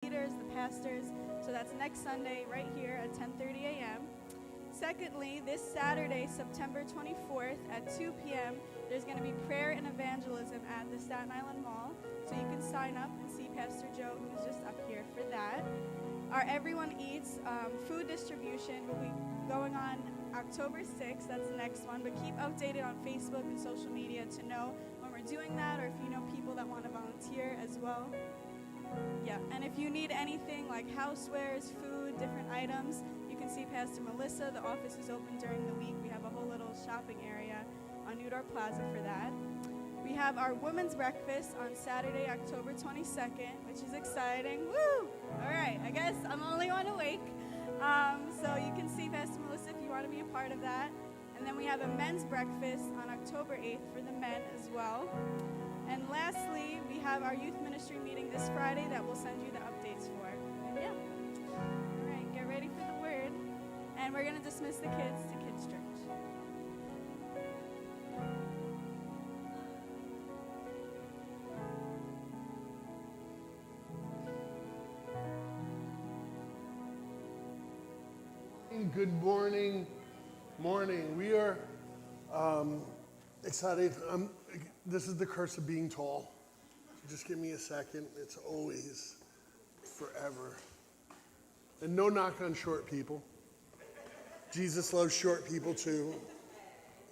leaders, the pastors. So that's next Sunday right here at 10:30 a.m. Secondly, this Saturday, September 24th at 2 p.m., there's going to be prayer and evangelism at the Staten Island Mall. So you can sign up and see Pastor Joe, who's just up here for that. Our Everyone Eats food distribution will be going on October 6th. That's the next one. But keep updated on Facebook and social media to know when we're doing that, or if you know people that want to volunteer as well. Yeah, and if you need anything like housewares, food, different items, you can see Pastor Melissa. The office is open during the week. We have a whole little shopping area on Newdorf Plaza for that. We have our women's breakfast on Saturday, October 22nd, which is exciting. Woo! All right, I guess I'm the only one awake. So you can see Pastor Melissa if you want to be a part of that. And then we have a men's breakfast on October 8th for the men as well. And lastly, we have our youth ministry meeting this Friday that we'll send you the updates for. And yeah. All right, get ready for the word. And we're going to dismiss the kids to Kids Church. Good morning. We are excited. This is the curse of being tall. Just give me a second. It's always forever. And no knock on short people. Jesus loves short people too.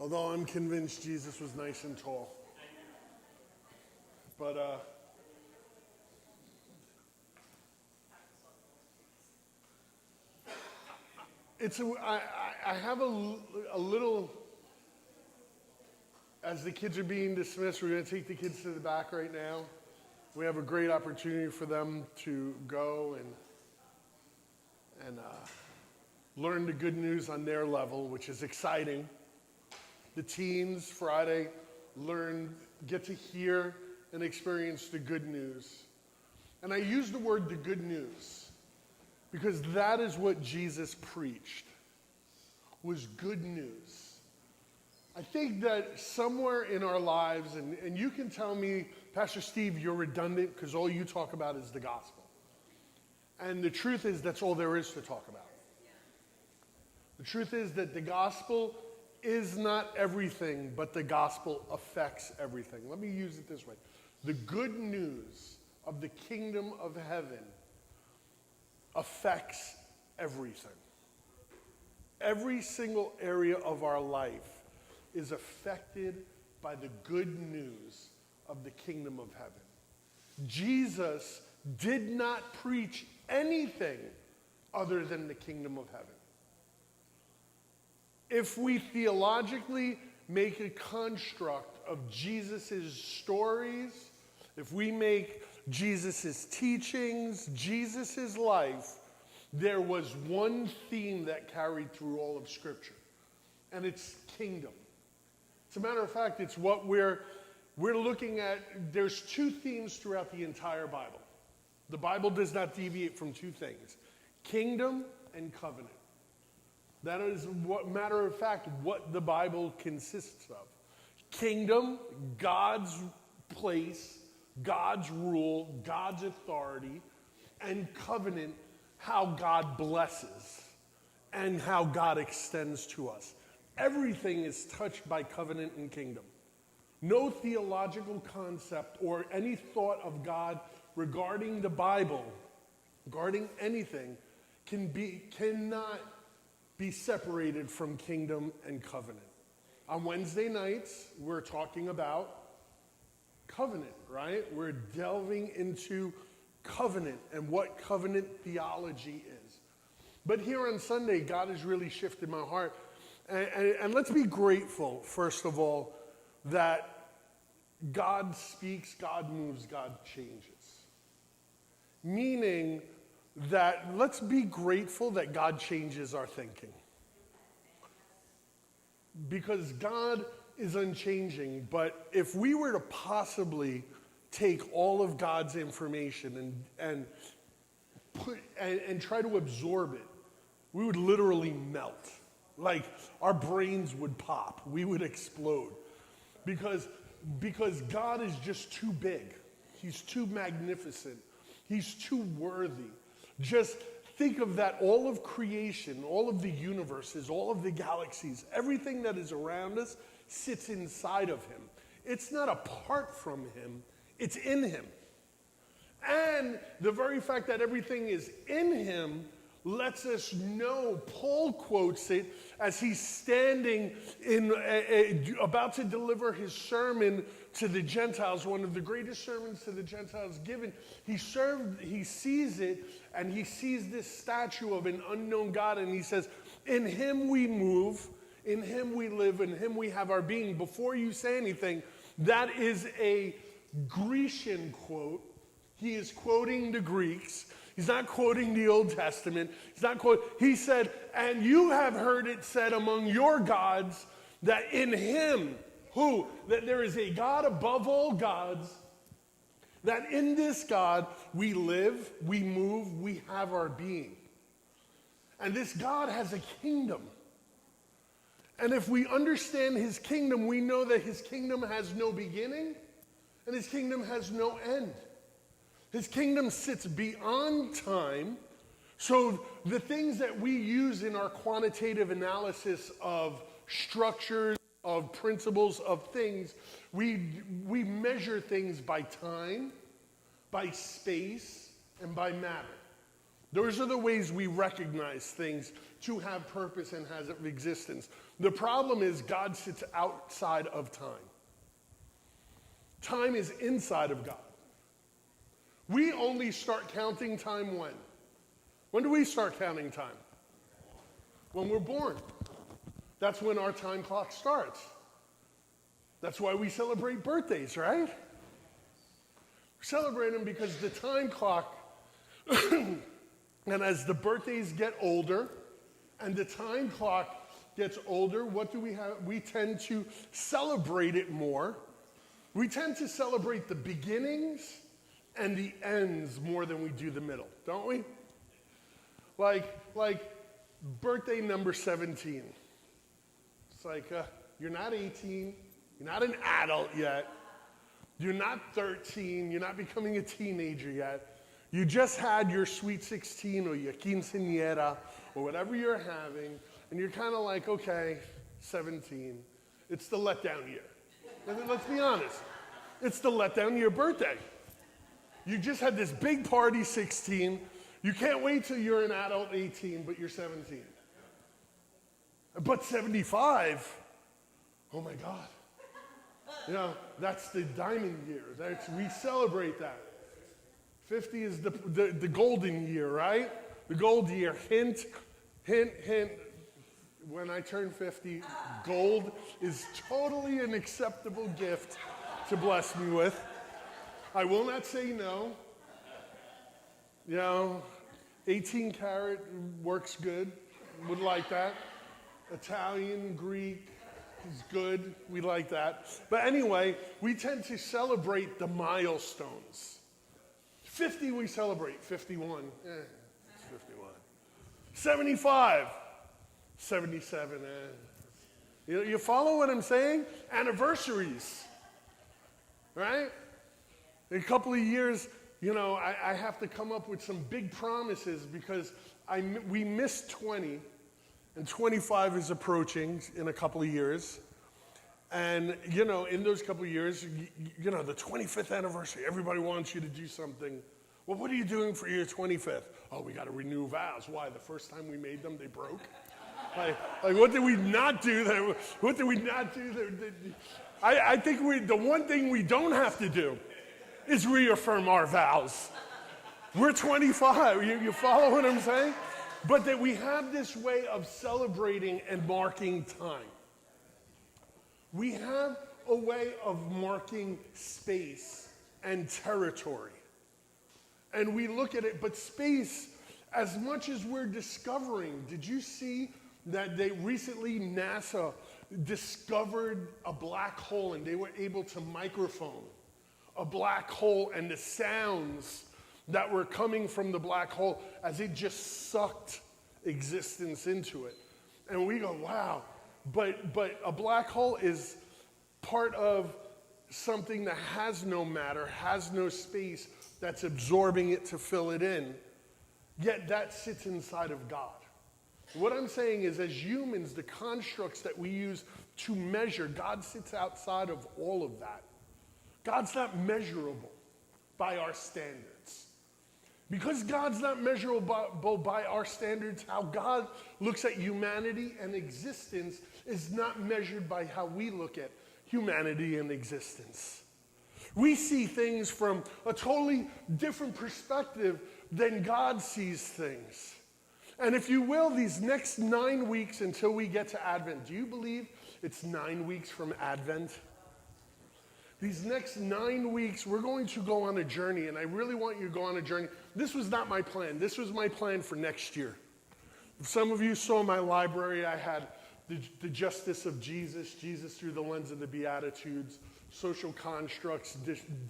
Although I'm convinced Jesus was nice and tall. But I have a little, as the kids are being dismissed, we're going to take the kids to the back right now. We have a great opportunity for them to go and learn the good news on their level, which is exciting. The teens Friday get to hear and experience the good news. And I use the word the good news because that is what Jesus preached, was good news. I think that somewhere in our lives, and you can tell me, Pastor Steve, you're redundant because all you talk about is the gospel. And the truth is that's all there is to talk about. The truth is that the gospel is not everything, but the gospel affects everything. Let me use it this way. The good news of the kingdom of heaven affects everything. Every single area of our life is affected by the good news of the kingdom of heaven. Jesus did not preach anything other than the kingdom of heaven. If we theologically make a construct of Jesus' stories, if we make Jesus' teachings, Jesus' life, there was one theme that carried through all of Scripture, and it's kingdom. As a matter of fact, it's what we're looking at. There's two themes throughout the entire Bible. The Bible does not deviate from two things: kingdom and covenant. That is, matter of fact, what the Bible consists of. Kingdom, God's place, God's rule, God's authority, and covenant, how God blesses and how God extends to us. Everything is touched by covenant and kingdom. No theological concept or any thought of God regarding the Bible, regarding anything, cannot be separated from kingdom and covenant. On Wednesday nights, we're talking about covenant, right? We're delving into covenant and what covenant theology is. But here on Sunday, God has really shifted my heart. And let's be grateful, first of all, that God speaks, God moves, God changes. Meaning that let's be grateful that God changes our thinking. Because God is unchanging, but if we were to possibly take all of God's information and try to absorb it, we would literally melt. Like our brains would pop, we would explode. Because God is just too big. He's too magnificent. He's too worthy. Just think of that, all of creation, all of the universes, all of the galaxies, everything that is around us sits inside of him. It's not apart from him, it's in him. And the very fact that everything is in him lets us know, Paul quotes it as he's standing about to deliver his sermon to the Gentiles, one of the greatest sermons to the Gentiles given. He sees it, and he sees this statue of an unknown God, and he says, in him we move, in him we live, in him we have our being. Before you say anything, that is a Grecian quote. He is quoting the Greeks. He's not quoting the Old Testament. He said, and you have heard it said among your gods that in him, that there is a God above all gods, that in this God we live, we move, we have our being. And this God has a kingdom. And if we understand his kingdom, we know that his kingdom has no beginning and his kingdom has no end. His kingdom sits beyond time. So the things that we use in our quantitative analysis of structures, of principles, of things, we measure things by time, by space, and by matter. Those are the ways we recognize things to have purpose and has existence. The problem is God sits outside of time. Time is inside of God. We only start counting time when? When do we start counting time? When we're born. That's when our time clock starts. That's why we celebrate birthdays, right? We celebrate them because the time clock, and as the birthdays get older and the time clock gets older, what do we have? We tend to celebrate it more. We tend to celebrate the beginnings and the ends more than we do the middle, don't we? Like birthday number 17. It's like, you're not 18, you're not an adult yet, you're not 13, you're not becoming a teenager yet. You just had your sweet 16 or your quinceañera or whatever you're having, and you're kind of like, okay, 17. It's the letdown year. Let's be honest. It's the letdown year birthday. You just had this big party 16. You can't wait till you're an adult 18, but you're 17. But 75, oh my God. You know, that's the diamond year. We celebrate that. 50 is the golden year, right? The gold year. Hint, hint, hint. When I turn 50, gold is totally an acceptable gift to bless me with. I will not say no. You know, 18 karat works good. Would like that. Italian, Greek is good. We like that. But anyway, we tend to celebrate the milestones. 50 we celebrate. 51. It's 51. 75. 77. You follow what I'm saying? Anniversaries. Right? In a couple of years, you know, I have to come up with some big promises because we missed 20, and 25 is approaching in a couple of years. And, you know, in those couple of years, you know, the 25th anniversary, everybody wants you to do something. Well, what are you doing for your 25th? Oh, we got to renew vows. Why? The first time we made them, they broke? Like what did we not do? What did we not do? I think the one thing we don't have to do is reaffirm our vows. We're 25. You follow what I'm saying? But that we have this way of celebrating and marking time. We have a way of marking space and territory. And we look at it, but space, as much as we're discovering, did you see that NASA discovered a black hole and they were able to microphone a black hole and the sounds that were coming from the black hole as it just sucked existence into it. And we go, wow, but a black hole is part of something that has no matter, has no space, that's absorbing it to fill it in, yet that sits inside of God. What I'm saying is, as humans, the constructs that we use to measure, God sits outside of all of that. God's not measurable by our standards. Because God's not measurable by our standards, how God looks at humanity and existence is not measured by how we look at humanity and existence. We see things from a totally different perspective than God sees things. And if you will, these next 9 weeks until we get to Advent, do you believe it's 9 weeks from Advent? These next 9 weeks, we're going to go on a journey, and I really want you to go on a journey. This was not my plan. This was my plan for next year. Some of you saw my library. I had the Justice of Jesus, Jesus through the lens of the Beatitudes, Social Constructs,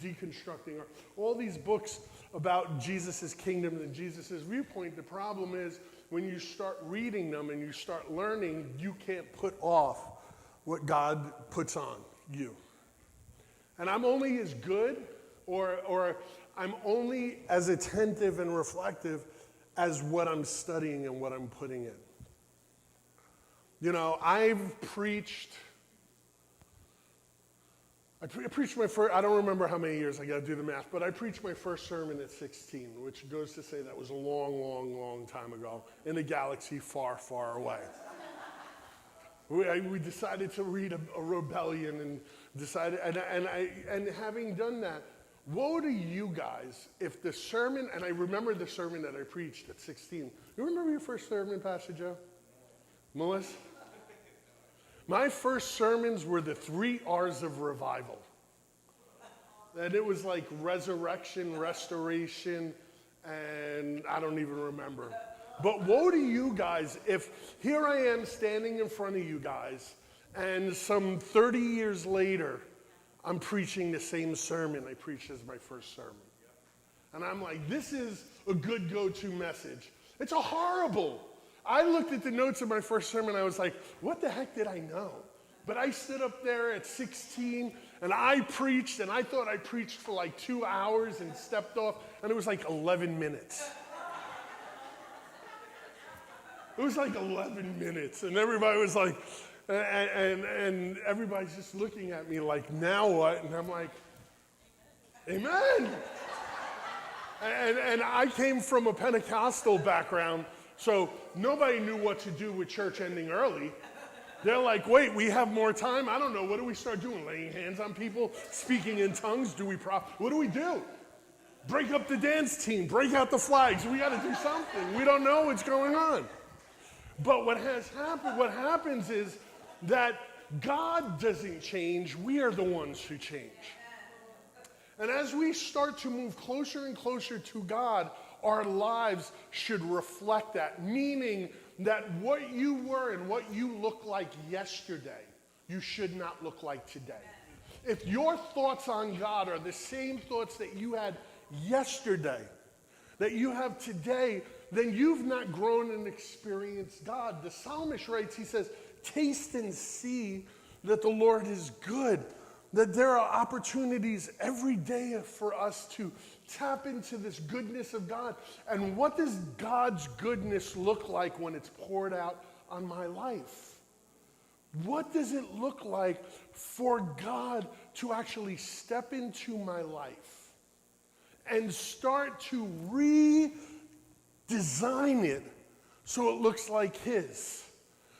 Deconstructing Art, all these books about Jesus' kingdom and Jesus' viewpoint. The problem is when you start reading them and you start learning, you can't put off what God puts on you. And I'm only as good or I'm only as attentive and reflective as what I'm studying and what I'm putting in. You know, I've preached my first, I don't remember how many years, I got to do the math, but I preached my first sermon at 16, which goes to say that was a long, long, long time ago in a galaxy far, far away. We decided to read a rebellion and decided, and having done that, woe to you guys if the sermon, and I remember the sermon that I preached at 16. You remember your first sermon, Pastor Joe? Melissa? My first sermons were the 3 R's of revival. And it was like resurrection, restoration, and I don't even remember. But woe to you guys if here I am standing in front of you guys, and some 30 years later, I'm preaching the same sermon I preached as my first sermon. And I'm like, this is a good go-to message. It's a horrible. I looked at the notes of my first sermon, I was like, what the heck did I know? But I stood up there at 16, and I preached, and I thought I preached for like 2 hours and stepped off, and it was like 11 minutes. It was like 11 minutes, and everybody was like, and everybody's just looking at me like, now what? And I'm like, amen. And I came from a Pentecostal background, so nobody knew what to do with church ending early. They're like, wait, we have more time? I don't know. What do we start doing? Laying hands on people? Speaking in tongues? What do we do? Break up the dance team. Break out the flags. We got to do something. We don't know what's going on. But what happens is that God doesn't change. We are the ones who change. And as we start to move closer and closer to God, our lives should reflect that, meaning that what you were and what you look like yesterday, you should not look like today. If your thoughts on God are the same thoughts that you had yesterday, that you have today, then you've not grown and experienced God. The psalmist writes, he says, taste and see that the Lord is good, that there are opportunities every day for us to tap into this goodness of God. And what does God's goodness look like when it's poured out on my life? What does it look like for God to actually step into my life and start to redesign it so it looks like His?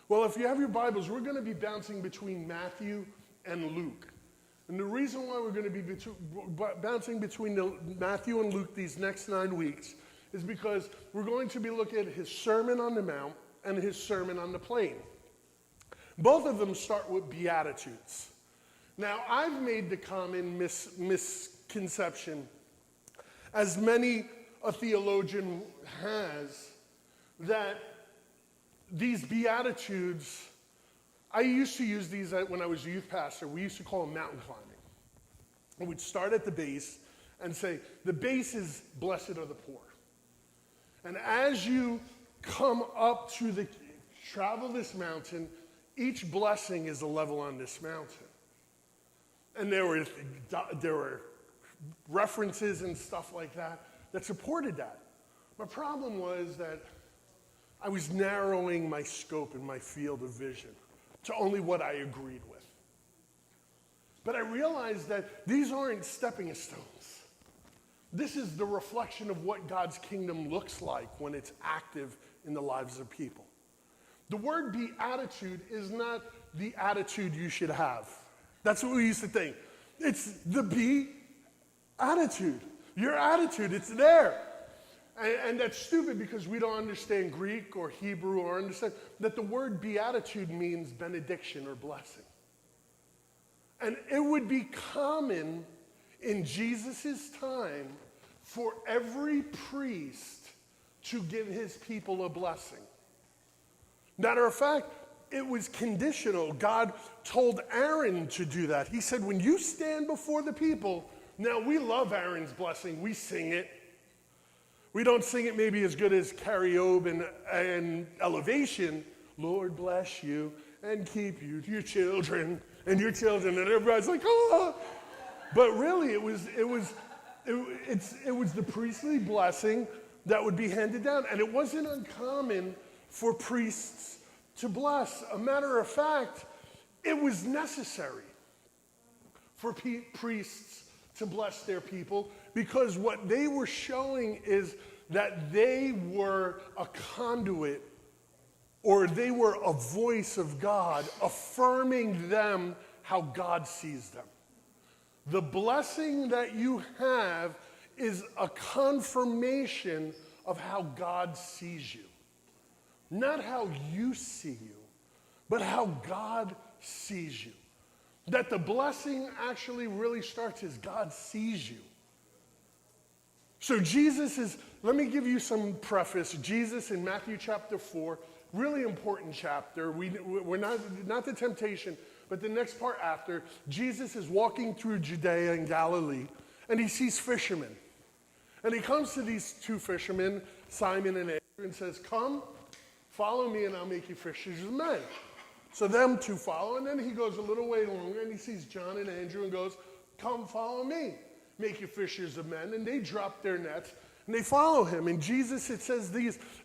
Well, if you have your Bibles, we're going to be bouncing between Matthew and Luke. And the reason why we're going to be bouncing between Matthew and Luke these next 9 weeks is because we're going to be looking at His Sermon on the Mount and His Sermon on the Plain. Both of them start with Beatitudes. Now, I've made the common misconception, as many a theologian has, that these Beatitudes, I used to use these when I was a youth pastor. We used to call them mountain climbing. And we'd start at the base and say, the base is blessed are the poor. And as you come up to travel this mountain, each blessing is a level on this mountain. And there were references and stuff like that that supported that. My problem was that I was narrowing my scope and my field of vision to only what I agreed with. But I realized that these aren't stepping stones. This is the reflection of what God's kingdom looks like when it's active in the lives of people. The word beatitude is not the attitude you should have. That's what we used to think. It's the beatitude. Your attitude, it's there. And that's stupid because we don't understand Greek or Hebrew or understand that the word beatitude means benediction or blessing. And it would be common in Jesus' time for every priest to give his people a blessing. Matter of fact, it was conditional. God told Aaron to do that. He said, when you stand before the people, now we love Aaron's blessing. We sing it. We don't sing it maybe as good as Cariobe and Elevation. Lord bless you and keep you, your children, and everybody's like, oh. But really, it was the priestly blessing that would be handed down, and it wasn't uncommon for priests to bless. A matter of fact, it was necessary for priests to bless their people because what they were showing is that they were a conduit or they were a voice of God affirming them how God sees them. The blessing that you have is a confirmation of how God sees you. Not how you see you, but how God sees you. That the blessing actually really starts as God sees you. So let me give you some preface. Jesus in Matthew chapter 4, really important chapter. We're not the temptation, but the next part after, Jesus is walking through Judea and Galilee, and he sees fishermen. And he comes to these two fishermen, Simon and Andrew, and says, come, follow me, and I'll make you fishers of men. So them two follow, and then he goes a little way longer, and he sees John and Andrew and goes, come, follow me, make you fishers of men. And they drop their nets, and they follow him. And Jesus, it says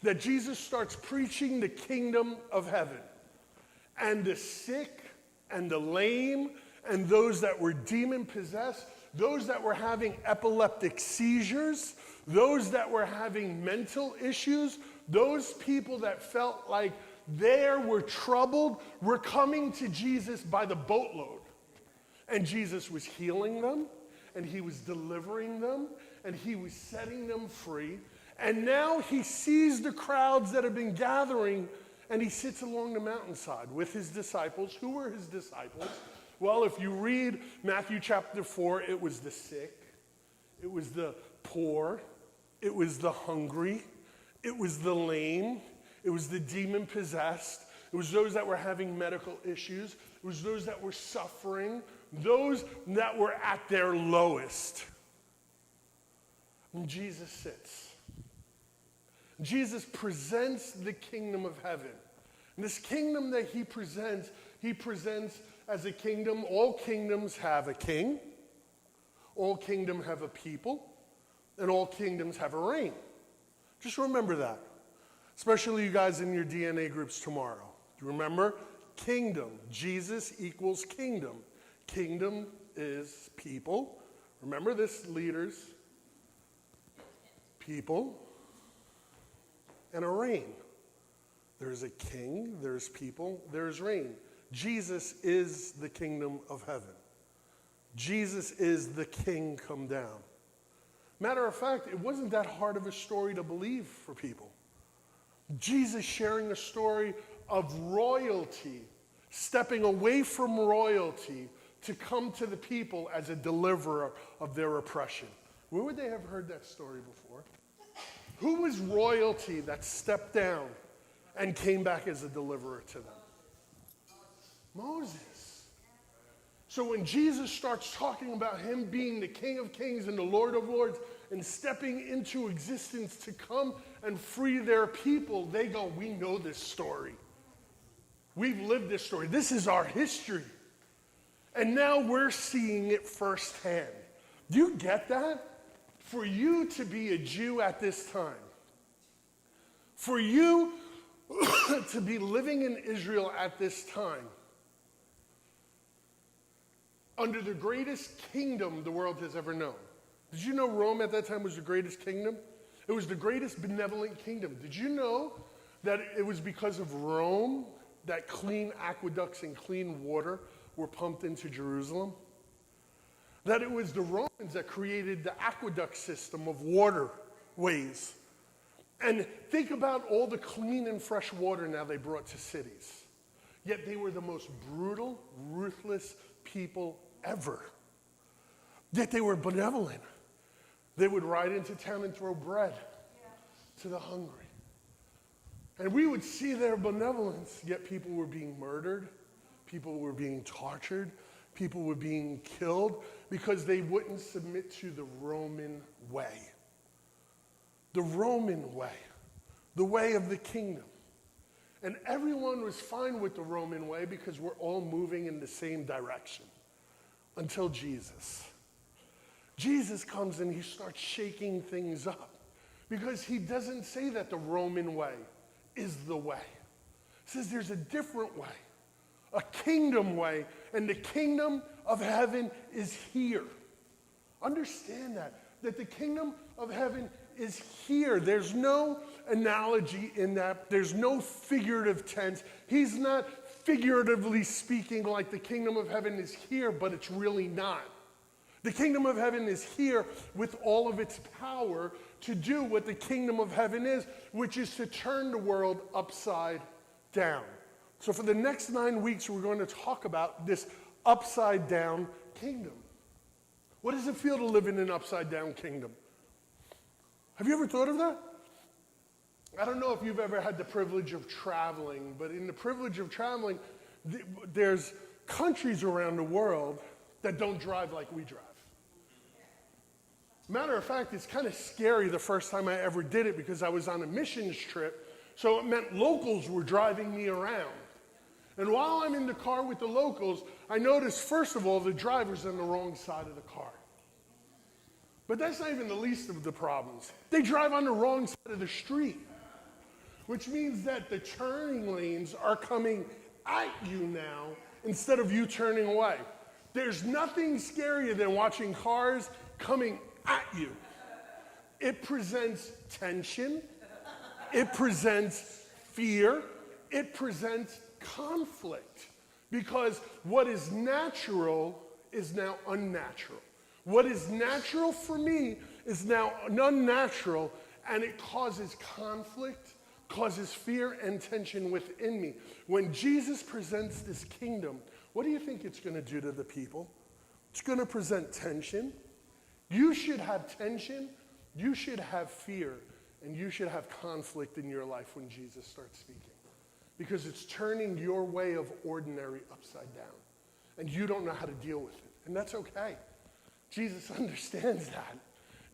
that Jesus starts preaching the kingdom of heaven. And the sick and the lame and those that were demon-possessed, those that were having epileptic seizures, those that were having mental issues, those people that felt like they were troubled were coming to Jesus by the boatload. And Jesus was healing them, and he was delivering them, and he was setting them free. And now he sees the crowds that have been gathering, and he sits along the mountainside with his disciples. Who were his disciples? Well, if you read Matthew chapter 4, it was the sick, it was the poor, it was the hungry, it was the lame, it was the demon-possessed, it was those that were having medical issues, it was those that were suffering, those that were at their lowest. And Jesus sits. Jesus presents the kingdom of heaven. And this kingdom that he presents as a kingdom. All kingdoms have a king, all kingdoms have a people, and all kingdoms have a reign. Just remember that. Especially you guys in your DNA groups tomorrow. Do you remember? Kingdom. Jesus equals kingdom. Kingdom is people. Remember this, leaders. People. And a reign. There's a king, there's people, there's reign. Jesus is the kingdom of heaven. Jesus is the king come down. Matter of fact, it wasn't that hard of a story to believe for people. Jesus sharing a story of royalty, stepping away from royalty to come to the people as a deliverer of their oppression. Where would they have heard that story before? Who was royalty that stepped down and came back as a deliverer to them? Moses. So when Jesus starts talking about him being the King of Kings and the Lord of Lords and stepping into existence to come and free their people, they go, we know this story. We've lived this story. This is our history. And now we're seeing it firsthand. Do you get that? For you to be a Jew at this time, for you to be living in Israel at this time, under the greatest kingdom the world has ever known. Did you know Rome at that time was the greatest kingdom? It was the greatest benevolent kingdom. Did you know that it was because of Rome that clean aqueducts and clean water were pumped into Jerusalem? That it was the Romans that created the aqueduct system of waterways. And think about all the clean and fresh water now they brought to cities. Yet they were the most brutal, ruthless people ever. Yet they were benevolent. They would ride into town and throw bread to the hungry. And we would see their benevolence, yet people were being murdered, people were being tortured, people were being killed because they wouldn't submit to the Roman way. The Roman way, the way of the kingdom. And everyone was fine with the Roman way because we're all moving in the same direction until Jesus. Jesus comes and he starts shaking things up because he doesn't say that the Roman way is the way. He says there's a different way, a kingdom way, and the kingdom of heaven is here. Understand that the kingdom of heaven is here. There's no analogy in that. There's no figurative tense. He's not figuratively speaking like the kingdom of heaven is here, but it's really not. The kingdom of heaven is here with all of its power to do what the kingdom of heaven is, which is to turn the world upside down. So for the next 9 weeks, we're going to talk about this upside down kingdom. What does it feel to live in an upside down kingdom? Have you ever thought of that? I don't know if you've ever had the privilege of traveling, but in the privilege of traveling, there's countries around the world that don't drive like we drive. Matter of fact, it's kind of scary the first time I ever did it because I was on a missions trip, so it meant locals were driving me around. And while I'm in the car with the locals, I noticed, first of all, the driver's on the wrong side of the car. But that's not even the least of the problems. They drive on the wrong side of the street, which means that the turning lanes are coming at you now instead of you turning away. There's nothing scarier than watching cars coming at you. It presents tension. It presents fear. It presents conflict. Because what is natural is now unnatural. What is natural for me is now unnatural, and it causes conflict, causes fear and tension within me. When Jesus presents this kingdom, what do you think it's going to do to the people? It's going to present tension. You should have tension, you should have fear, and you should have conflict in your life when Jesus starts speaking. Because it's turning your way of ordinary upside down. And you don't know how to deal with it. And that's okay. Jesus understands that.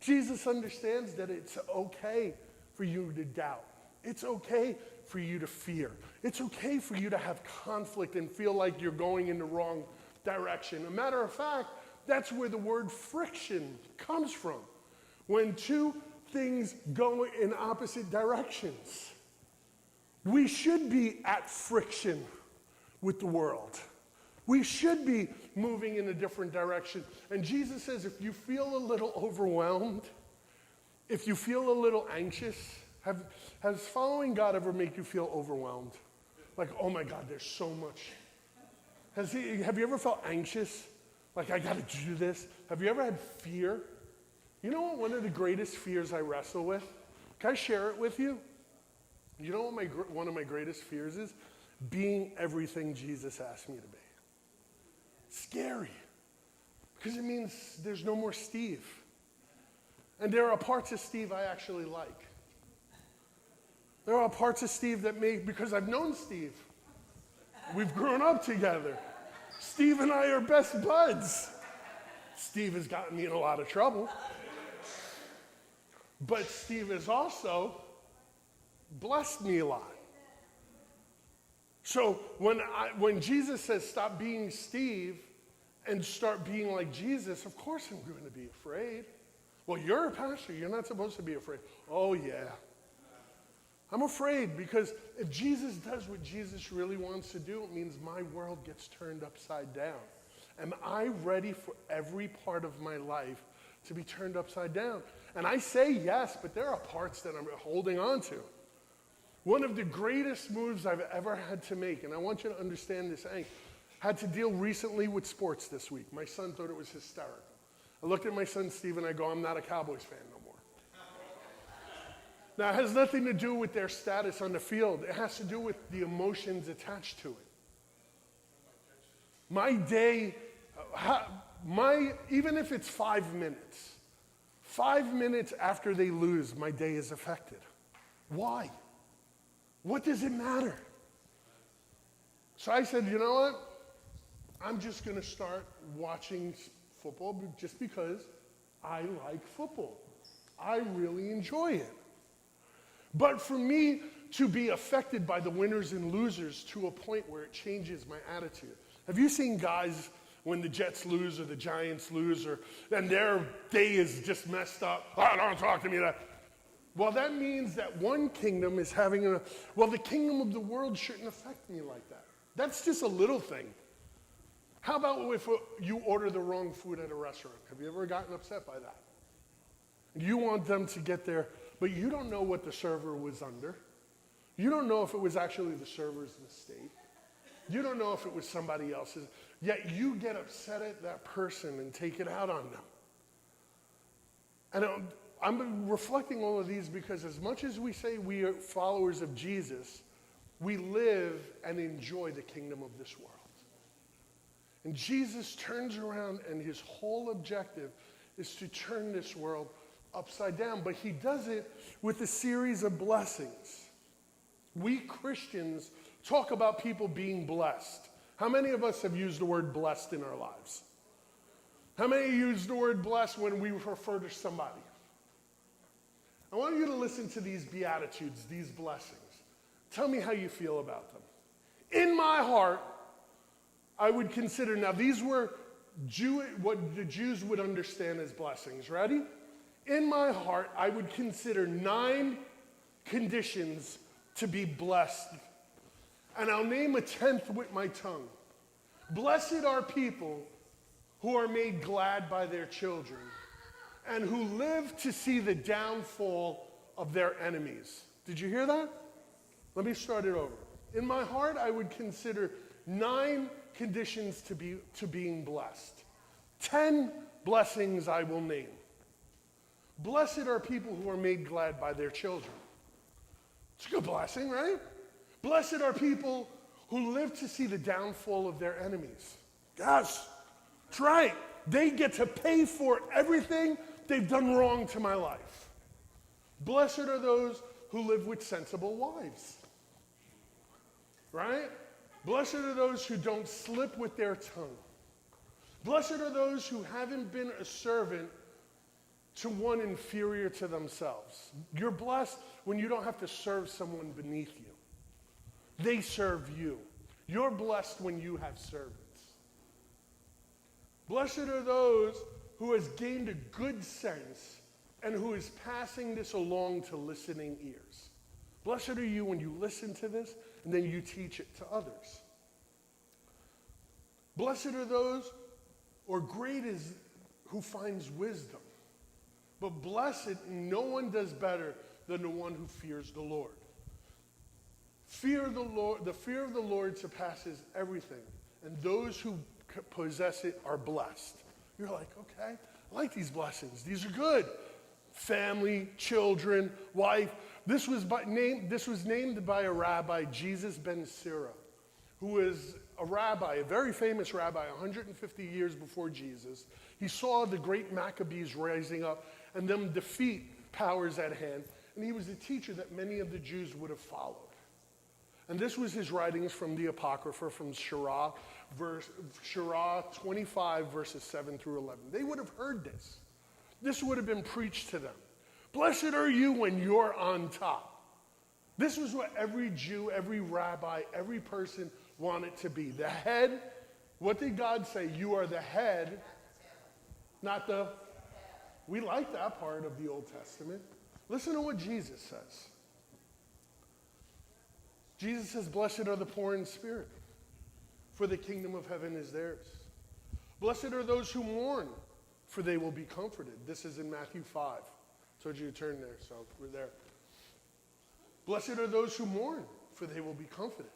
Jesus understands that it's okay for you to doubt. It's okay for you to fear. It's okay for you to have conflict and feel like you're going in the wrong direction. A matter of fact, that's where the word friction comes from. When two things go in opposite directions. We should be at friction with the world. We should be moving in a different direction. And Jesus says, if you feel a little overwhelmed, if you feel a little anxious, has following God ever make you feel overwhelmed? Like, oh my God, there's so much. Have you ever felt anxious? Like, I got to do this. Have you ever had fear? You know what one of the greatest fears I wrestle with? Can I share it with you? You know what one of my greatest fears is? Being everything Jesus asked me to be. Scary. Because it means there's no more Steve. And there are parts of Steve I actually like. There are parts of Steve that because I've known Steve. We've grown up together. Steve and I are best buds. Steve has gotten me in a lot of trouble. But Steve has also blessed me a lot. So when Jesus says stop being Steve and start being like Jesus, of course I'm going to be afraid. Well, you're a pastor. You're not supposed to be afraid. Oh, yeah. I'm afraid because if Jesus does what Jesus really wants to do, it means my world gets turned upside down. Am I ready for every part of my life to be turned upside down? And I say yes, but there are parts that I'm holding on to. One of the greatest moves I've ever had to make, and I want you to understand this, I had to deal recently with sports this week. My son thought it was hysterical. I looked at my son, Steve, and I go, I'm not a Cowboys fan no more. Now, it has nothing to do with their status on the field. It has to do with the emotions attached to it. My day, even if it's 5 minutes after they lose, my day is affected. Why? What does it matter? So I said, you know what? I'm just going to start watching football just because I like football. I really enjoy it. But for me to be affected by the winners and losers to a point where it changes my attitude. Have you seen guys when the Jets lose or the Giants lose and their day is just messed up? Oh, don't talk to me that. Well, that means that one kingdom is having the kingdom of the world shouldn't affect me like that. That's just a little thing. How about if you order the wrong food at a restaurant? Have you ever gotten upset by that? You want them to get there, but you don't know what the server was under. You don't know if it was actually the server's mistake. You don't know if it was somebody else's. Yet you get upset at that person and take it out on them. And I'm reflecting all of these because as much as we say we are followers of Jesus, we live and enjoy the kingdom of this world. And Jesus turns around and his whole objective is to turn this world upside down. But he does it with a series of blessings. We Christians talk about people being blessed. How many of us have used the word blessed in our lives? How many use the word blessed when we refer to somebody? I want you to listen to these beatitudes, these blessings. Tell me how you feel about them. In my heart, I would consider, now these were what the Jews would understand as blessings. Ready? In my heart, I would consider 9 conditions to be blessed. And I'll name a 10th with my tongue. Blessed are people who are made glad by their children and who live to see the downfall of their enemies. Did you hear that? Let me start it over. In my heart, I would consider 9 conditions to being blessed. 10 blessings I will name. Blessed are people who are made glad by their children. It's a good blessing, right? Blessed are people who live to see the downfall of their enemies. Yes, that's right. They get to pay for everything they've done wrong to my life. Blessed are those who live with sensible wives. Right? Blessed are those who don't slip with their tongue. Blessed are those who haven't been a servant to one inferior to themselves. You're blessed when you don't have to serve someone beneath you. They serve you. You're blessed when you have servants. Blessed are those who has gained a good sense and who is passing this along to listening ears. Blessed are you when you listen to this and then you teach it to others. Blessed are those, or great is who finds wisdom. But blessed, no one does better than the one who fears the Lord. The fear of the Lord surpasses everything, and those who possess it are blessed. You're like, okay, I like these blessings. These are good. Family, children, wife. This was named by a rabbi, Jesus ben Sira, who is a rabbi, a very famous rabbi, 150 years before Jesus. He saw the great Maccabees rising up and them defeat powers at hand, and he was a teacher that many of the Jews would have followed. And this was his writings from the Apocrypha, from Shirah 25, verses 7 through 11. They would have heard this. This would have been preached to them. Blessed are you when you're on top. This was what every Jew, every rabbi, every person wanted to be. The head What did God say? You are the head, not the... We like that part of the Old Testament. Listen to what Jesus says. Jesus says, blessed are the poor in spirit, for the kingdom of heaven is theirs. Blessed are those who mourn, for they will be comforted. This is in Matthew 5. I told you to turn there, so we're there. Blessed are those who mourn, for they will be comforted.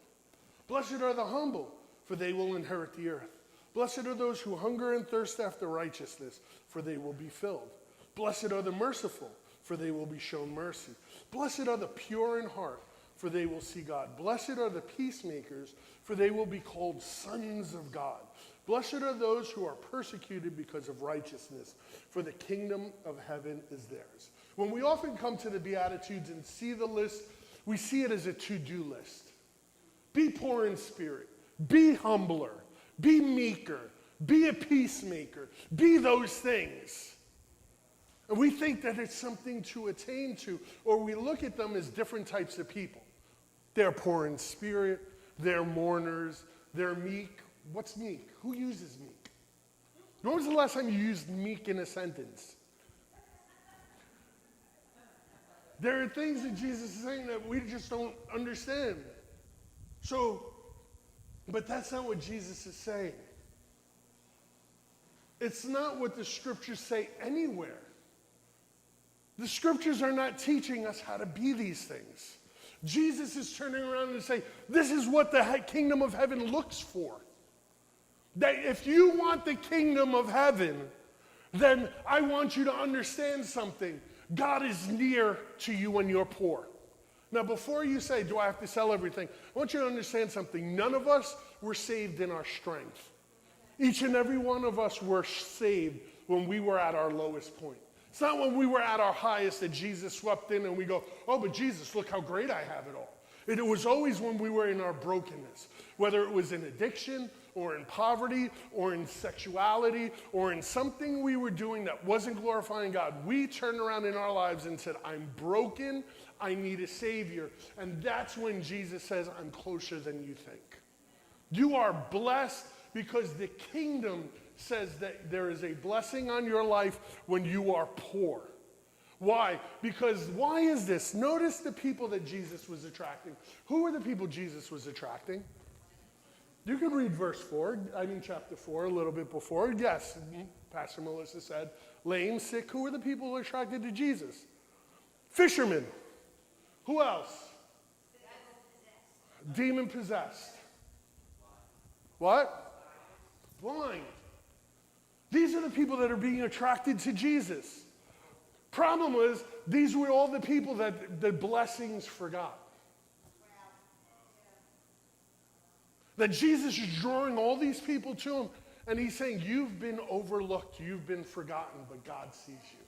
Blessed are the humble, for they will inherit the earth. Blessed are those who hunger and thirst after righteousness, for they will be filled. Blessed are the merciful, for they will be shown mercy. Blessed are the pure in heart, for they will see God. Blessed are the peacemakers, for they will be called sons of God. Blessed are those who are persecuted because of righteousness, for the kingdom of heaven is theirs. When we often come to the Beatitudes and see the list, we see it as a to-do list. Be poor in spirit. Be humbler. Be meeker. Be a peacemaker. Be those things. And we think that it's something to attain to, or we look at them as different types of people. They're poor in spirit. They're mourners. They're meek. What's meek? Who uses meek? When was the last time you used meek in a sentence? There are things that Jesus is saying that we just don't understand. But that's not what Jesus is saying. It's not what the scriptures say anywhere. The scriptures are not teaching us how to be these things. Jesus is turning around and saying, this is what the kingdom of heaven looks for. That if you want the kingdom of heaven, then I want you to understand something. God is near to you when you're poor. Now, before you say, do I have to sell everything? I want you to understand something. None of us were saved in our strength. Each and every one of us were saved when we were at our lowest point. It's not when we were at our highest that Jesus swept in and we go, oh, but Jesus, look how great I have it all. It was always when we were in our brokenness, whether it was in addiction or in poverty or in sexuality or in something we were doing that wasn't glorifying God. We turned around in our lives and said, I'm broken, I need a Savior. And that's when Jesus says, I'm closer than you think. You are blessed because the kingdom says that there is a blessing on your life when you are poor. Why? Because why is this? Notice the people that Jesus was attracting. Who were the people Jesus was attracting? You can read chapter 4, a little bit before. Yes, Pastor Melissa said, lame, sick. Who were the people who were attracted to Jesus? Fishermen. Who else? Demon possessed. What? Blind. These are the people that are being attracted to Jesus. Problem was, these were all the people that the blessings forgot. That Jesus is drawing all these people to him, and he's saying, you've been overlooked, you've been forgotten, but God sees you.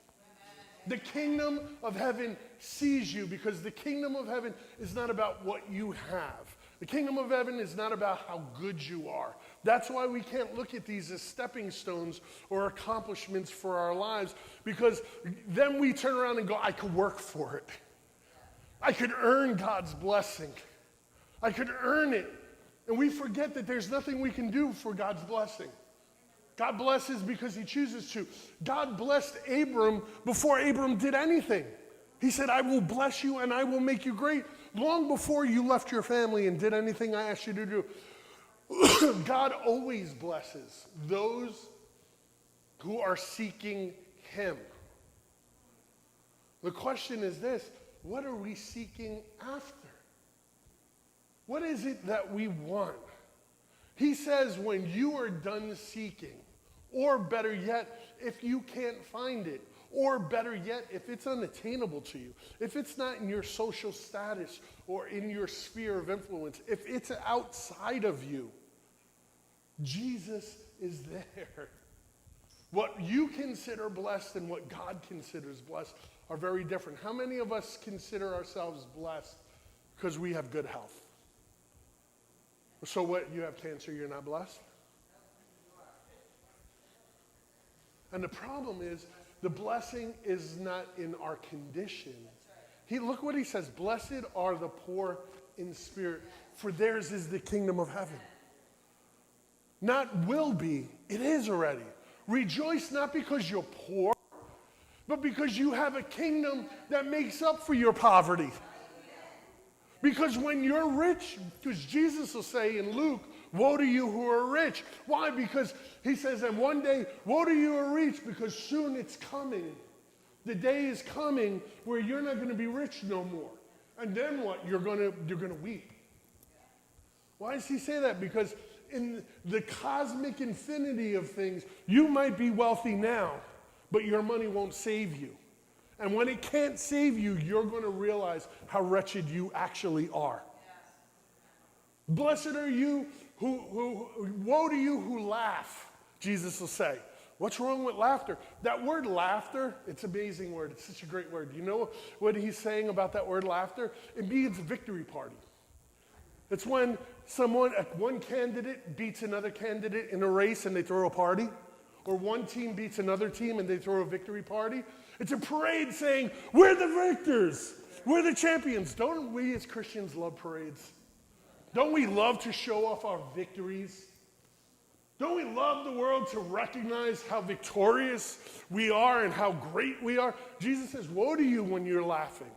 The kingdom of heaven sees you because the kingdom of heaven is not about what you have. The kingdom of heaven is not about how good you are. That's why we can't look at these as stepping stones or accomplishments for our lives, because then we turn around and go, I could work for it. I could earn God's blessing. I could earn it. And we forget that there's nothing we can do for God's blessing. God blesses because he chooses to. God blessed Abram before Abram did anything. He said, I will bless you and I will make you great. Long before you left your family and did anything I asked you to do. God always blesses those who are seeking him. The question is this: what are we seeking after? What is it that we want? He says when you are done seeking, or better yet, if you can't find it, or better yet, if it's unattainable to you, if it's not in your social status or in your sphere of influence, if it's outside of you, Jesus is there. What you consider blessed and what God considers blessed are very different. How many of us consider ourselves blessed because we have good health? So what, you have cancer, you're not blessed? And the problem is, the blessing is not in our condition. Look what he says, blessed are the poor in spirit, for theirs is the kingdom of heaven. Not will be, it is already. Rejoice not because you're poor, but because you have a kingdom that makes up for your poverty. Because when you're rich, because Jesus will say in Luke, woe to you who are rich. Why? Because he says that one day, woe to you who are rich, because soon it's coming. The day is coming where you're not going to be rich no more. And then what? You're going to weep. Why does he say that? Because in the cosmic infinity of things, you might be wealthy now, but your money won't save you. And when it can't save you, you're going to realize how wretched you actually are. Blessed are you woe to you who laugh, Jesus will say. What's wrong with laughter? That word laughter, it's an amazing word. It's such a great word. You know what he's saying about that word laughter? It means victory party. It's when one candidate beats another candidate in a race and they throw a party. Or one team beats another team and they throw a victory party. It's a parade saying, we're the victors. We're the champions. Don't we as Christians love parades? Don't we love to show off our victories? Don't we love the world to recognize how victorious we are and how great we are? Jesus says, woe to you when you're laughing.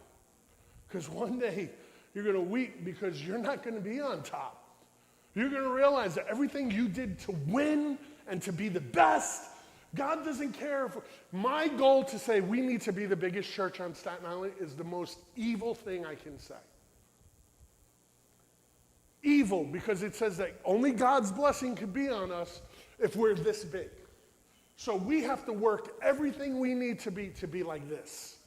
Because one day you're going to weep because you're not going to be on top. You're going to realize that everything you did to win and to be the best, God doesn't care. My goal to say we need to be the biggest church on Staten Island is the most evil thing I can say. Evil, because it says that only God's blessing could be on us if we're this big. So we have to work everything we need to be like this.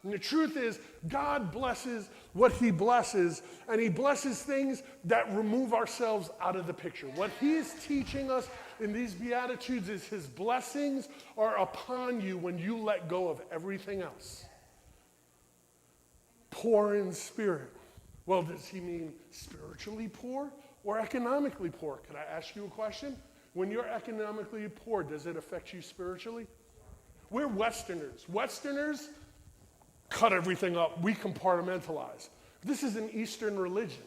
And the truth is, God blesses what he blesses, and he blesses things that remove ourselves out of the picture. What he is teaching us in these Beatitudes is his blessings are upon you when you let go of everything else. Poor in spirit. Well, does he mean spiritually poor or economically poor? Can I ask you a question? When you're economically poor, does it affect you spiritually? We're Westerners. Westerners cut everything up. We compartmentalize. This is an Eastern religion.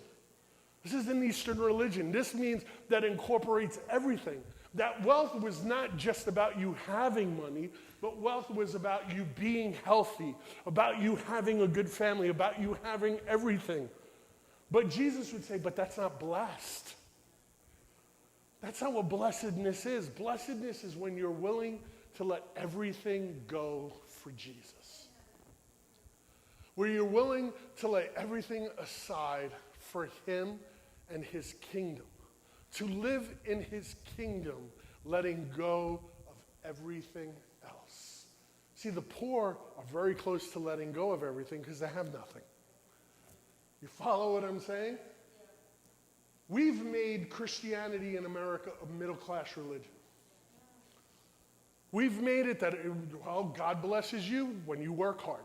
This is an Eastern religion. This means that incorporates everything. That wealth was not just about you having money, but wealth was about you being healthy, about you having a good family, about you having everything. But Jesus would say, but that's not blessed. That's not what blessedness is. Blessedness is when you're willing to let everything go for Jesus. Where you're willing to lay everything aside for him and his kingdom. To live in his kingdom, letting go of everything else. See, the poor are very close to letting go of everything because they have nothing. You follow what I'm saying? We've made Christianity in America a middle-class religion. We've made it that, well, God blesses you when you work hard.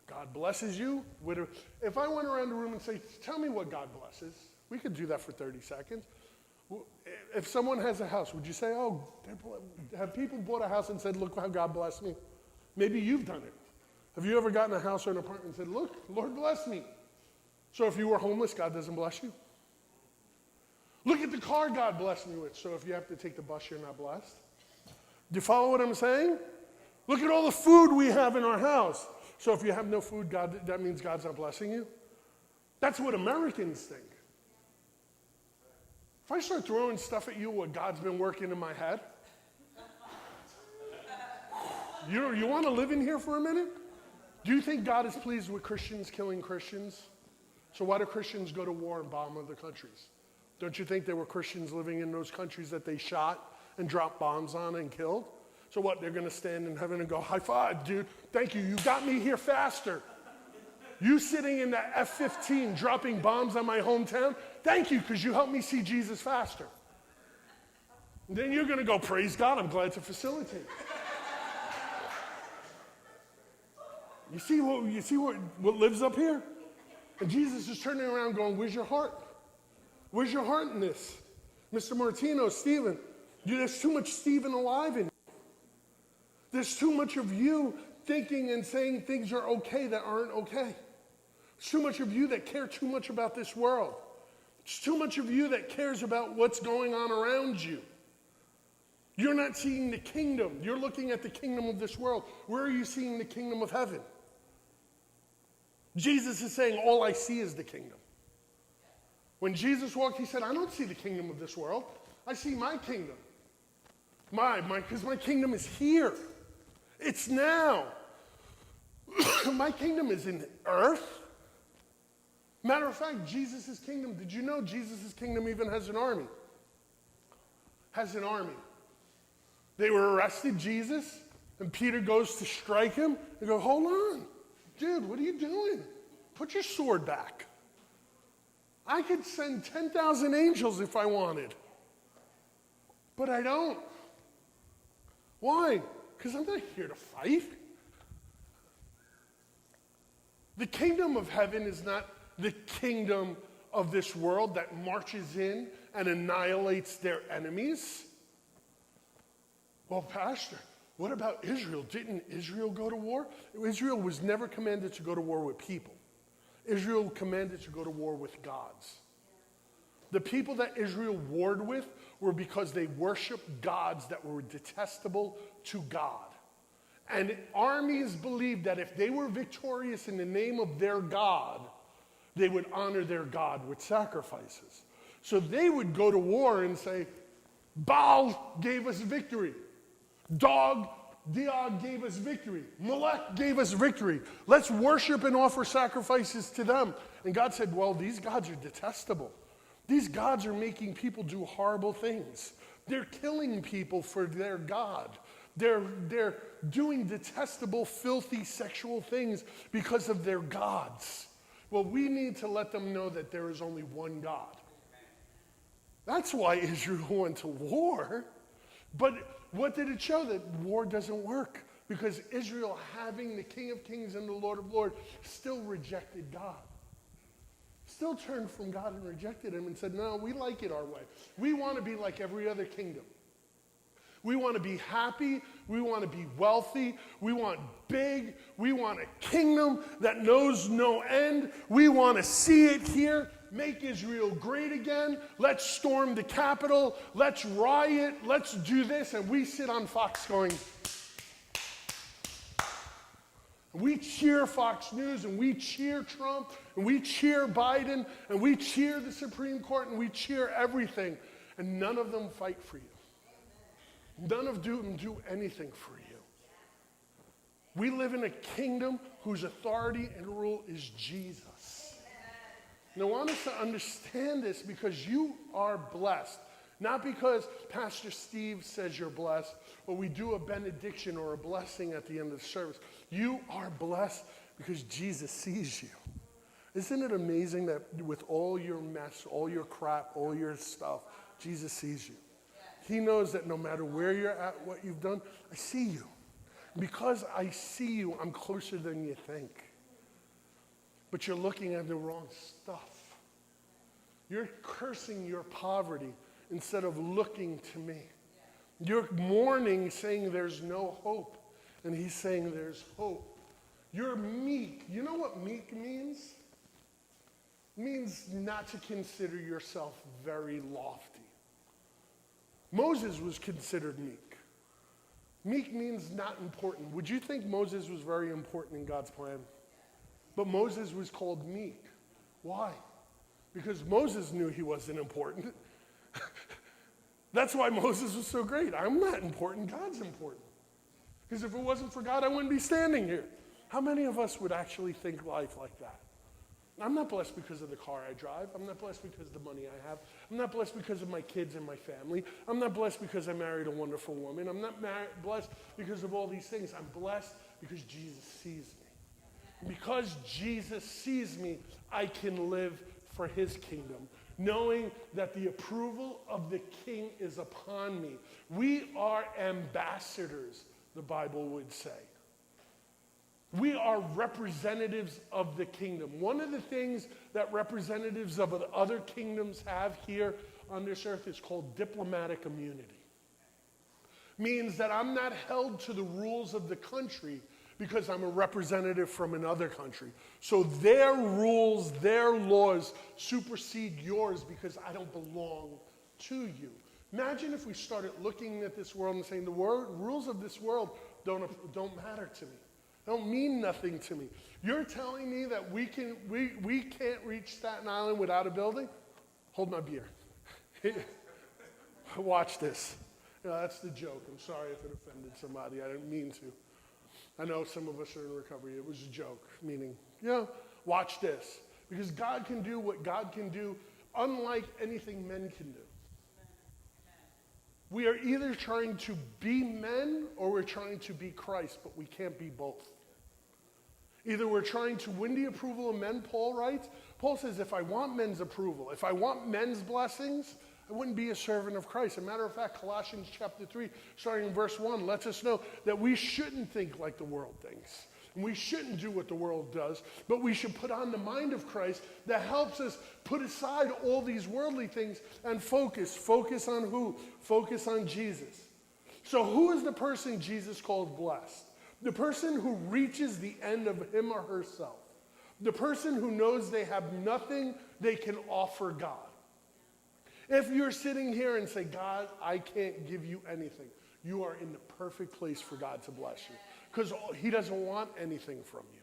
God blesses you. If I went around the room and say, tell me what God blesses, we could do that for 30 seconds. If someone has a house, would you say, oh, have people bought a house and said, look how God blessed me? Maybe you've done it. Have you ever gotten a house or an apartment and said, look, Lord bless me? So if you were homeless, God doesn't bless you? Look at the car God blessed me with. So if you have to take the bus, you're not blessed? Do you follow what I'm saying? Look at all the food we have in our house. So if you have no food, that means God's not blessing you? That's what Americans think. If I start throwing stuff at you, what God's been working in my head, you want to live in here for a minute? Do you think God is pleased with Christians killing Christians? So why do Christians go to war and bomb other countries? Don't you think there were Christians living in those countries that they shot and dropped bombs on and killed? So what, they're going to stand in heaven and go, high five, dude. Thank you. You got me here faster. You sitting in that F-15 dropping bombs on my hometown, thank you, because you helped me see Jesus faster. And then you're going to go, praise God, I'm glad to facilitate. You see what lives up here? And Jesus is turning around going, where's your heart? Where's your heart in this? Mr. Martino, Stephen, there's too much Stephen alive in you. There's too much of you thinking and saying things are okay that aren't okay. There's too much of you that care too much about this world. It's too much of you that cares about what's going on around you. You're not seeing the kingdom. You're looking at the kingdom of this world. Where are you seeing the kingdom of heaven? Jesus is saying, all I see is the kingdom. When Jesus walked, he said, I don't see the kingdom of this world. I see my kingdom. Because my kingdom is here. It's now. My kingdom is in earth. Matter of fact, Jesus' kingdom, did you know Jesus' kingdom even has an army? Has an army. They were arrested Jesus, and Peter goes to strike him. They go, hold on. Dude, what are you doing? Put your sword back. I could send 10,000 angels if I wanted. But I don't. Why? Because I'm not here to fight. The kingdom of heaven is not the kingdom of this world that marches in and annihilates their enemies. Well, Pastor, what about Israel? Didn't Israel go to war? Israel was never commanded to go to war with people. Israel commanded to go to war with gods. The people that Israel warred with were because they worshiped gods that were detestable to God. And armies believed that if they were victorious in the name of their God, they would honor their God with sacrifices. So they would go to war and say, Baal gave us victory. Diog gave us victory. Molech gave us victory. Let's worship and offer sacrifices to them. And God said, well, these gods are detestable. These gods are making people do horrible things. They're killing people for their God. They're doing detestable, filthy sexual things because of their gods. Well, we need to let them know that there is only one God. That's why Israel went to war. But what did it show? That war doesn't work. Because Israel, having the King of Kings and the Lord of Lords, still rejected God. Still turned from God and rejected him and said, no, we like it our way. We want to be like every other kingdom. We want to be happy. We want to be wealthy. We want big. We want a kingdom that knows no end. We want to see it here. Make Israel great again. Let's storm the Capitol. Let's riot. Let's do this. And we sit on Fox going, we cheer Fox News, and we cheer Trump, and we cheer Biden, and we cheer the Supreme Court, and we cheer everything. And none of them fight for you. None of them do anything for you. We live in a kingdom whose authority and rule is Jesus. And I want us to understand this because you are blessed. Not because Pastor Steve says you're blessed, or we do a benediction or a blessing at the end of the service. You are blessed because Jesus sees you. Isn't it amazing that with all your mess, all your crap, all your stuff, Jesus sees you? He knows that no matter where you're at, what you've done, I see you. Because I see you, I'm closer than you think. But you're looking at the wrong stuff. You're cursing your poverty instead of looking to me. You're mourning, saying there's no hope. And he's saying there's hope. You're meek. You know what meek means? It means not to consider yourself very lofty. Moses was considered meek. Meek means not important. Would you think Moses was very important in God's plan? But Moses was called meek. Why? Because Moses knew he wasn't important. That's why Moses was so great. I'm not important, God's important. Because if it wasn't for God, I wouldn't be standing here. How many of us would actually think life like that? I'm not blessed because of the car I drive. I'm not blessed because of the money I have. I'm not blessed because of my kids and my family. I'm not blessed because I married a wonderful woman. I'm not blessed because of all these things. I'm blessed because Jesus sees me. And because Jesus sees me, I can live for his kingdom, knowing that the approval of the King is upon me. We are ambassadors, the Bible would say. We are representatives of the kingdom. One of the things that representatives of other kingdoms have here on this earth is called diplomatic immunity. Means that I'm not held to the rules of the country because I'm a representative from another country. So their rules, their laws supersede yours because I don't belong to you. Imagine if we started looking at this world and saying the rules of this world don't matter to me. They don't mean nothing to me. You're telling me that we can't reach Staten Island without a building? Hold my beer. Watch this. That's the joke. I'm sorry if it offended somebody. I didn't mean to. I know some of us are in recovery. It was a joke, meaning, watch this. Because God can do what God can do, unlike anything men can do. We are either trying to be men or we're trying to be Christ, but we can't be both. Either we're trying to win the approval of men, Paul writes. Paul says, if I want men's approval, if I want men's blessings, I wouldn't be a servant of Christ. As a matter of fact, Colossians chapter 3, starting in verse 1, lets us know that we shouldn't think like the world thinks. And we shouldn't do what the world does, but we should put on the mind of Christ that helps us put aside all these worldly things and focus. Focus on who? Focus on Jesus. So who is the person Jesus called blessed? The person who reaches the end of him or herself. The person who knows they have nothing they can offer God. If you're sitting here and say, God, I can't give you anything, you are in the perfect place for God to bless you. Because he doesn't want anything from you.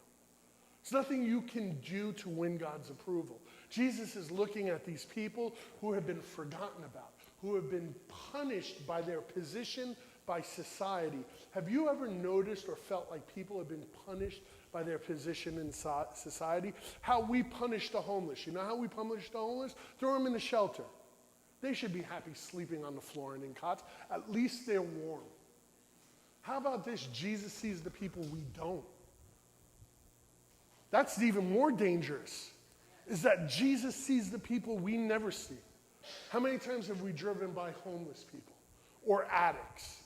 There's nothing you can do to win God's approval. Jesus is looking at these people who have been forgotten about, who have been punished by their position, by society. Have you ever noticed or felt like people have been punished by their position in society? How we punish the homeless. You know how we punish the homeless? Throw them in the shelter. They should be happy sleeping on the floor and in cots. At least they're warm. How about this? Jesus sees the people we don't. That's even more dangerous, is that Jesus sees the people we never see. How many times have we driven by homeless people or addicts?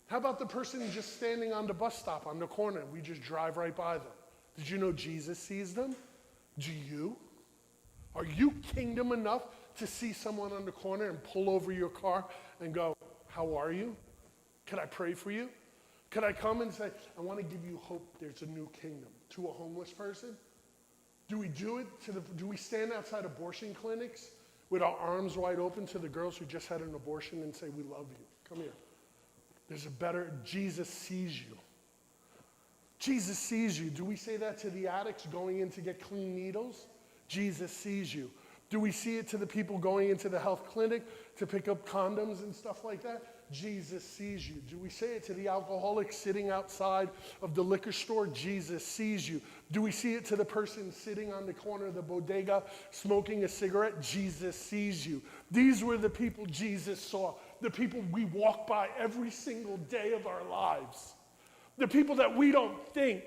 How about the person just standing on the bus stop on the corner and we just drive right by them? Did you know Jesus sees them? Do you? Are you kingdom enough to see someone on the corner and pull over your car and go, how are you? Could I pray for you? Could I come and say, I want to give you hope there's a new kingdom to a homeless person? Do we do it do we stand outside abortion clinics with our arms wide open to the girls who just had an abortion and say, we love you? Come here. There's a better, Jesus sees you. Jesus sees you. Do we say that to the addicts going in to get clean needles? Jesus sees you. Do we see it to the people going into the health clinic to pick up condoms and stuff like that? Jesus sees you. Do we say it to the alcoholic sitting outside of the liquor store? Jesus sees you. Do we see it to the person sitting on the corner of the bodega smoking a cigarette? Jesus sees you. These were the people Jesus saw. The people we walk by every single day of our lives. The people that we don't think.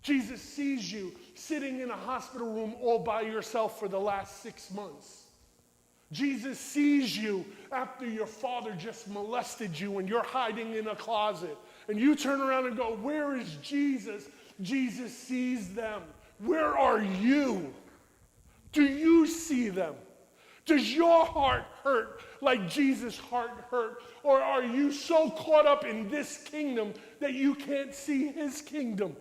Jesus sees you sitting in a hospital room all by yourself for the last 6 months. Jesus sees you after your father just molested you and you're hiding in a closet. And you turn around and go, where is Jesus? Jesus sees them. Where are you? Do you see them? Does your heart hurt like Jesus' heart hurt? Or are you so caught up in this kingdom that you can't see his kingdom?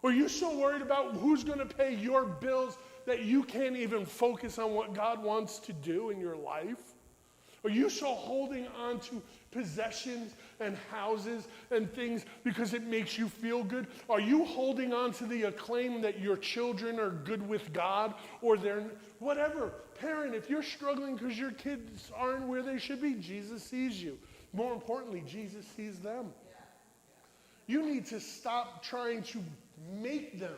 Are you so worried about who's going to pay your bills that you can't even focus on what God wants to do in your life? Are you so holding on to possessions and houses and things because it makes you feel good? Are you holding on to the acclaim that your children are good with God or they're whatever? Parent, if you're struggling because your kids aren't where they should be, Jesus sees you. More importantly, Jesus sees them. You need to stop trying to make them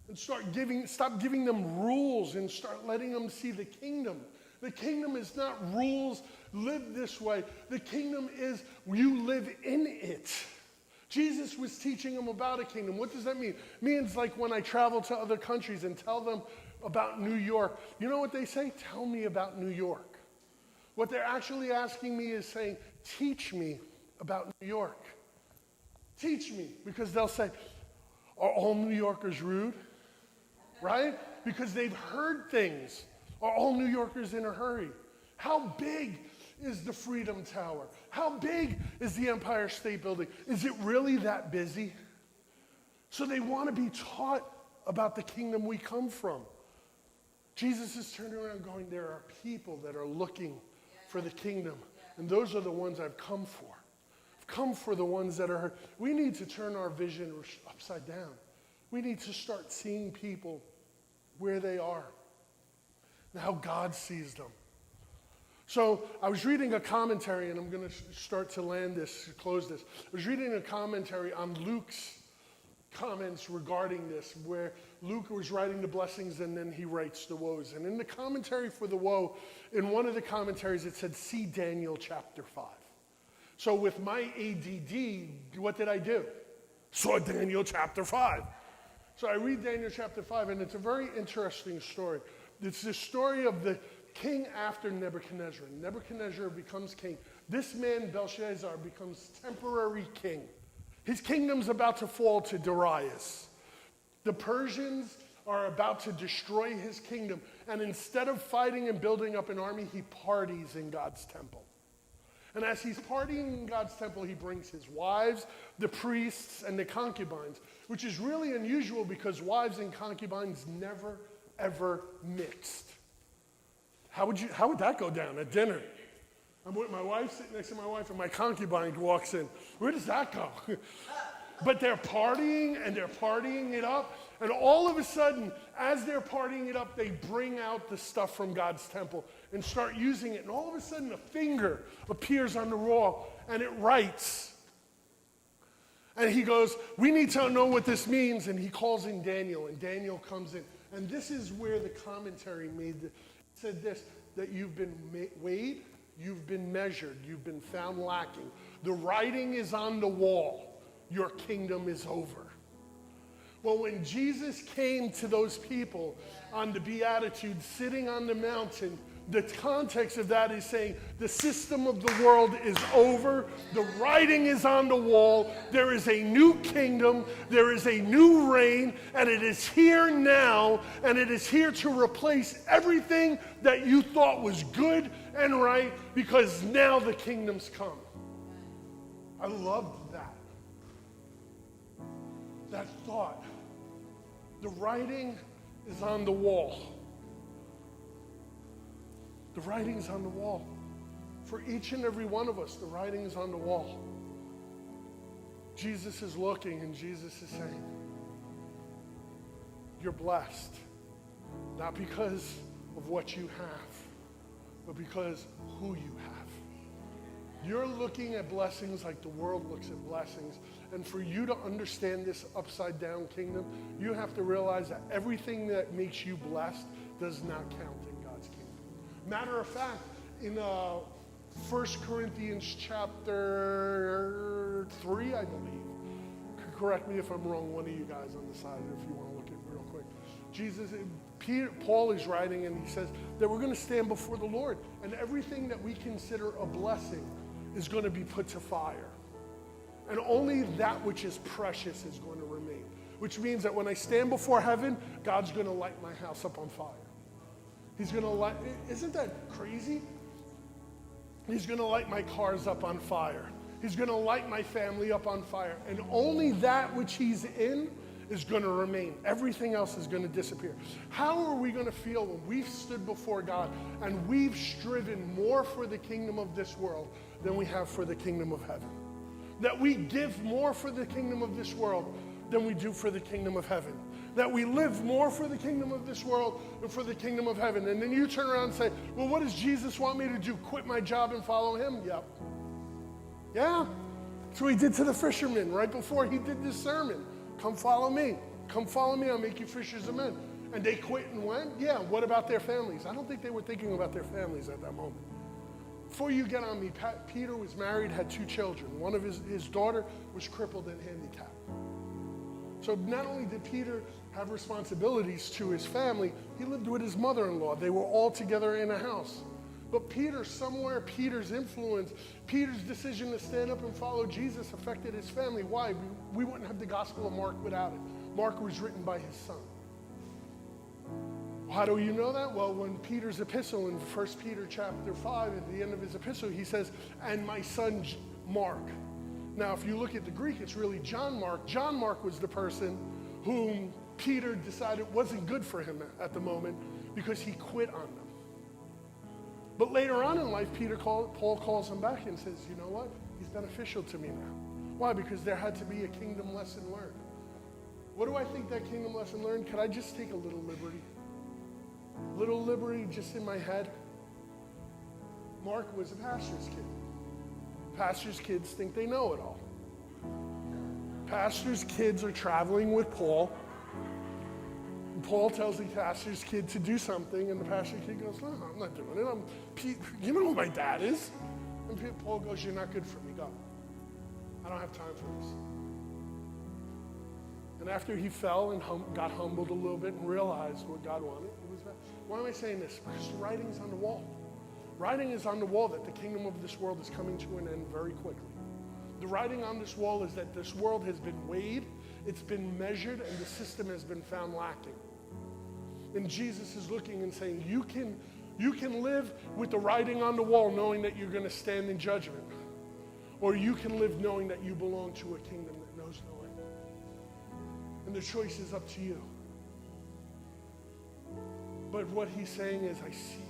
and stop giving them rules and start letting them see the kingdom. The kingdom is not rules, live this way. The kingdom is you live in it. Jesus was teaching them about a kingdom. What does that mean? It means like when I travel to other countries and tell them about New York, you know what they say? Tell me about New York. What they're actually asking me is saying, teach me about New York. Teach me, because they'll say, are all New Yorkers rude? Right? Because they've heard things. Are all New Yorkers in a hurry? How big is the Freedom Tower? How big is the Empire State Building? Is it really that busy? So they want to be taught about the kingdom we come from. Jesus is turning around going, there are people that are looking for the kingdom. And those are the ones I've come for. I've come for the ones that are, we need to turn our vision upside down. We need to start seeing people where they are and how God sees them. So I was reading a commentary, and I'm going to start to close this. I was reading a commentary on Luke's comments regarding this, where Luke was writing the blessings and then he writes the woes. And in the commentary for the woe, in one of the commentaries it said, see Daniel chapter 5. So with my ADD, what did I do? Saw Daniel chapter 5. So I read Daniel chapter 5, and it's a very interesting story. It's the story of the king after Nebuchadnezzar. Nebuchadnezzar becomes king. This man, Belshazzar, becomes temporary king. His kingdom's about to fall to Darius. The Persians are about to destroy his kingdom. And instead of fighting and building up an army, he parties in God's temple. And as he's partying in God's temple, he brings his wives, the priests, and the concubines, which is really unusual because wives and concubines never, ever mixed. How would that go down at dinner? I'm with my wife, sitting next to my wife, and my concubine walks in. Where does that go? But they're partying, and they're partying it up. And all of a sudden, as they're partying it up, they bring out the stuff from God's temple and start using it. And all of a sudden, a finger appears on the wall, and it writes. And he goes, we need to know what this means. And he calls in Daniel, and Daniel comes in. And this is where the commentary said this, that you've been weighed, you've been measured, you've been found lacking. The writing is on the wall. Your kingdom is over. Well, when Jesus came to those people on the Beatitudes, sitting on the mountain, the context of that is saying the system of the world is over. The writing is on the wall. There is a new kingdom. There is a new reign. And it is here now. And it is here to replace everything that you thought was good and right, because now the kingdom's come. I loved that. That thought. The writing is on the wall. The writing is on the wall. For each and every one of us, the writing is on the wall. Jesus is looking, and Jesus is saying, you're blessed. Not because of what you have, but because who you have. You're looking at blessings like the world looks at blessings. And for you to understand this upside down kingdom, you have to realize that everything that makes you blessed does not count in God's kingdom. Matter of fact, in 1 Corinthians chapter 3, I believe, correct me if I'm wrong, one of you guys on the side, if you want to look at it real quick. Paul is writing, and he says that we're going to stand before the Lord, and everything that we consider a blessing is going to be put to fire. And only that which is precious is going to remain. Which means that when I stand before heaven, God's going to light my house up on fire. He's going to light, isn't that crazy? He's going to light my cars up on fire. He's going to light my family up on fire. And only that which he's in is going to remain. Everything else is going to disappear. How are we going to feel when we've stood before God and we've striven more for the kingdom of this world than we have for the kingdom of heaven? That we give more for the kingdom of this world than we do for the kingdom of heaven. That we live more for the kingdom of this world than for the kingdom of heaven. And then you turn around and say, well, what does Jesus want me to do? Quit my job and follow him? Yep. Yeah. That's what he did to the fishermen right before he did this sermon. Come follow me. Come follow me. I'll make you fishers of men. And they quit and went? Yeah. What about their families? I don't think they were thinking about their families at that moment. Before you get on me, Peter was married, had 2 children. One of his daughter was crippled and handicapped. So not only did Peter have responsibilities to his family, he lived with his mother-in-law. They were all together in a house. But Peter's influence, Peter's decision to stand up and follow Jesus affected his family. Why? We wouldn't have the Gospel of Mark without it. Mark was written by his son. How do you know that? Well, when Peter's epistle in 1 Peter chapter 5, at the end of his epistle, he says, and my son Mark. Now, if you look at the Greek, it's really John Mark. John Mark was the person whom Peter decided wasn't good for him at the moment because he quit on them. But later on in life, Paul calls him back and says, you know what? He's beneficial to me now. Why? Because there had to be a kingdom lesson learned. What do I think that kingdom lesson learned? Could I just take a little liberty? Little liberty just in my head. Mark was a pastor's kid. Pastors' kids think they know it all. Pastors' kids are traveling with Paul. And Paul tells the pastor's kid to do something, and the pastor's kid goes, no, I'm not doing it. You know who my dad is. And Paul goes, you're not good for me, go. I don't have time for this. And after he fell and got humbled a little bit and realized what God wanted, it was that. Why am I saying this? Because the writing's on the wall. Writing is on the wall that the kingdom of this world is coming to an end very quickly. The writing on this wall is that this world has been weighed, it's been measured, and the system has been found lacking. And Jesus is looking and saying, you can live with the writing on the wall knowing that you're going to stand in judgment. Or you can live knowing that you belong to a kingdom that knows no end. And the choice is up to you. But what he's saying is, I see